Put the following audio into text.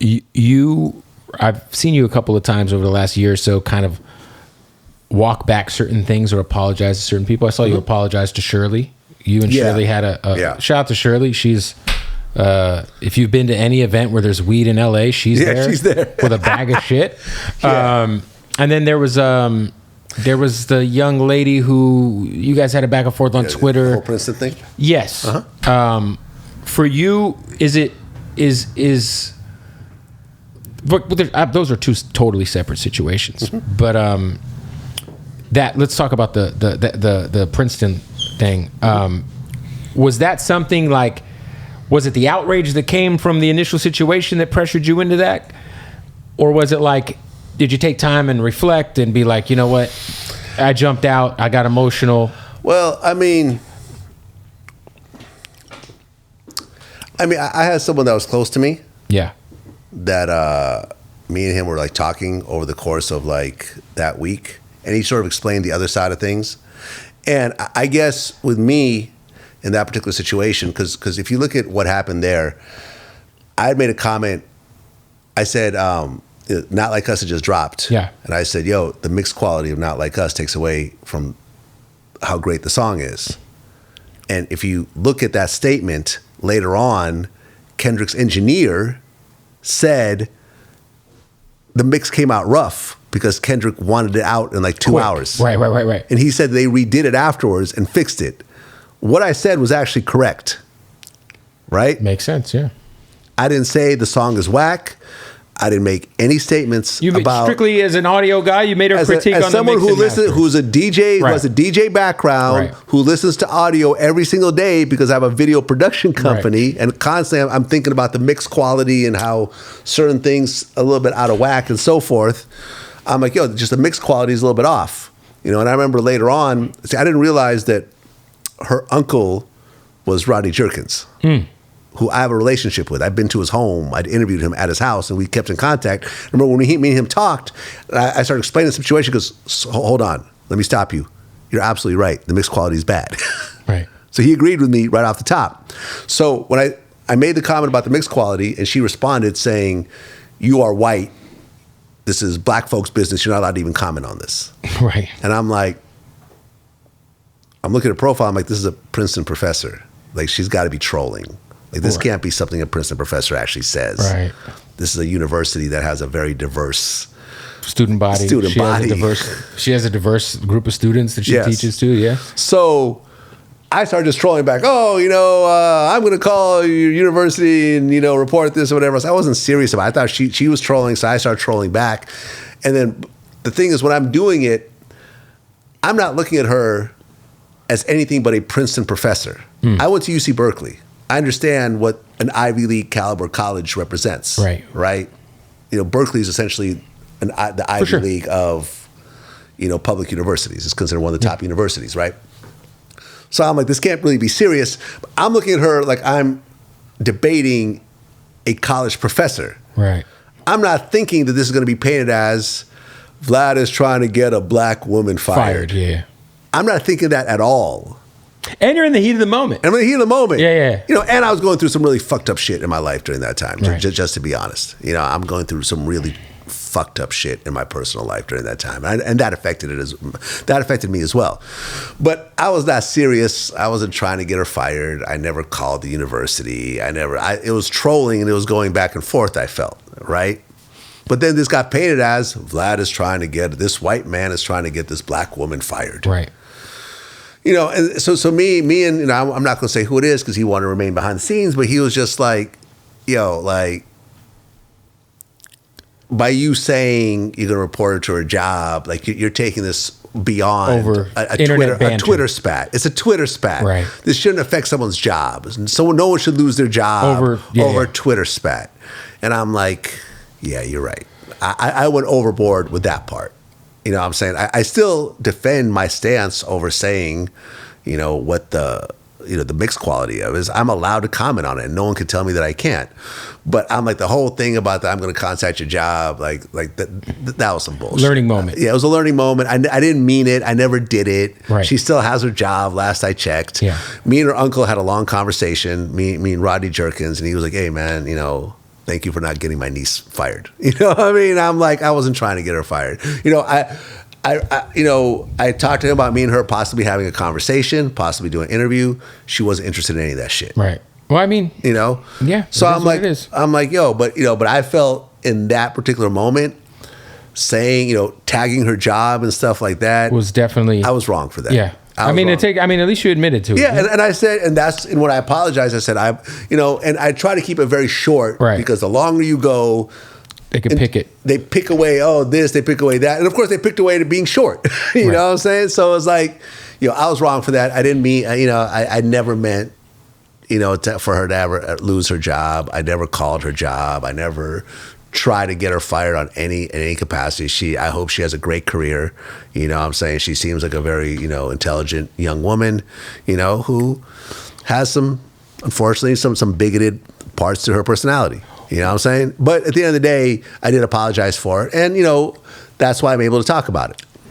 I've seen you a couple of times over the last year or so kind of walk back certain things or apologize to certain people. I saw you apologize to Shirley. You and Shirley had a shout out to Shirley. She's if you've been to any event where there's weed in LA, she's there with a bag of shit. And then there was the young lady who you guys had a back and forth on Twitter. The whole Princeton thing? Yes. For you, but those are two totally separate situations. But let's talk about the Princeton thing. Was that something like? Was it the outrage that came from the initial situation that pressured you into that, or was it like? Did you take time and reflect and be like, you know what? I jumped out. I got emotional. Well, I mean, I had someone that was close to me. Yeah. That me and him were like talking over the course of like that week, and he sort of explained the other side of things. And I guess with me in that particular situation, because if you look at what happened there, I had made a comment. I said, Not Like Us had just dropped. Yeah. And I said, yo, the mixed quality of Not Like Us takes away from how great the song is. And if you look at that statement later on, Kendrick's engineer said the mix came out rough because Kendrick wanted it out in like 2 hours. Right. And he said they redid it afterwards and fixed it. What I said was actually correct. Right? Makes sense, yeah. I didn't say the song is whack. I didn't make any statements about. Strictly as an audio guy, you made a critique on someone the mix who listens, who's a DJ, who has a DJ background, who listens to audio every single day because I have a video production company, and constantly I'm thinking about the mix quality and how certain things a little bit out of whack and so forth. I'm like, yo, just the mix quality is a little bit off, you know. And I remember later on, I didn't realize that her uncle was Rodney Jerkins. Who I have a relationship with. I've been to his home. I'd interviewed him at his house, and we kept in contact. Remember when me and him talked, I started explaining the situation. He goes, hold on, let me stop you. You're absolutely right. The mixed quality is bad. Right. So he agreed with me right off the top. So when I made the comment about the mixed quality, and she responded saying, you are white. This is black folks' business. You're not allowed to even comment on this. Right. And I'm like, I'm looking at her profile. I'm like, this is a Princeton professor. Like, she's got to be trolling. Like, this can't be something a Princeton professor actually says. Right. This is a university that has a very diverse student body. She has a diverse group of students that she teaches to, yeah. So I started just trolling back. Oh, I'm going to call your university and, report this or whatever else. I wasn't serious about it. I thought she was trolling, so I started trolling back. And then the thing is, when I'm doing it, I'm not looking at her as anything but a Princeton professor. I went to UC Berkeley. I understand what an Ivy League caliber college represents. Right. Berkeley is essentially the Ivy League of, public universities. It's considered one of the top universities, right? So I'm like, this can't really be serious. I'm looking at her like I'm debating a college professor. Right. I'm not thinking that this is going to be painted as Vlad is trying to get a black woman fired. Yeah. I'm not thinking that at all. And you're in the heat of the moment. I'm in the heat of the moment. Yeah. And I was going through some really fucked up shit in my life during that time, just to be honest. I'm going through some really fucked up shit in my personal life during that time. And that affected me as well. But I was not serious. I wasn't trying to get her fired. I never called the university. It was trolling and it was going back and forth, I felt, right? But then this got painted as this white man is trying to get this black woman fired. Right. And so me and I'm not going to say who it is because he wanted to remain behind the scenes, but he was just like, by you saying you're going to report her to her job, like you're taking this beyond over a Twitter spat. It's a Twitter spat. Right. This shouldn't affect someone's job. So no one should lose their job over a Twitter spat. And I'm like, yeah, you're right. I went overboard with that part. You know what I'm saying? I still defend my stance over saying, what the mixed quality of is. I'm allowed to comment on it, and no one can tell me that I can't. But I'm like, the whole thing about that I'm going to contact your job, like that was some bullshit. Learning moment. Yeah, it was a learning moment. I didn't mean it. I never did it. Right. She still has her job, last I checked. Yeah. Me and her uncle had a long conversation, me and Rodney Jerkins, and he was like, hey, man, thank you for not getting my niece fired. You know what I mean? I'm like, I wasn't trying to get her fired. You know, I talked to him about me and her possibly having a conversation, possibly doing an interview. She wasn't interested in any of that shit. Right. Well, I mean, you know? Yeah. So I'm like, yo, but I felt in that particular moment, saying, tagging her job and stuff like that was definitely, I was wrong for that. Yeah. I mean, at least you admitted to it. Yeah, and I said, and when I apologized, I said, and I try to keep it very short, right? Because the longer you go, they can pick it. They pick away, they pick away that, and of course they picked away to being short. You know what I'm saying? So it's like, I was wrong for that. I didn't mean, I never meant, for her to ever lose her job. I never called her job. I never try to get her fired on any capacity. I hope she has a great career. You know what I'm saying? She seems like a very, intelligent young woman, who has unfortunately, some bigoted parts to her personality. You know what I'm saying? But at the end of the day, I did apologize for it. And, that's why I'm able to talk about it.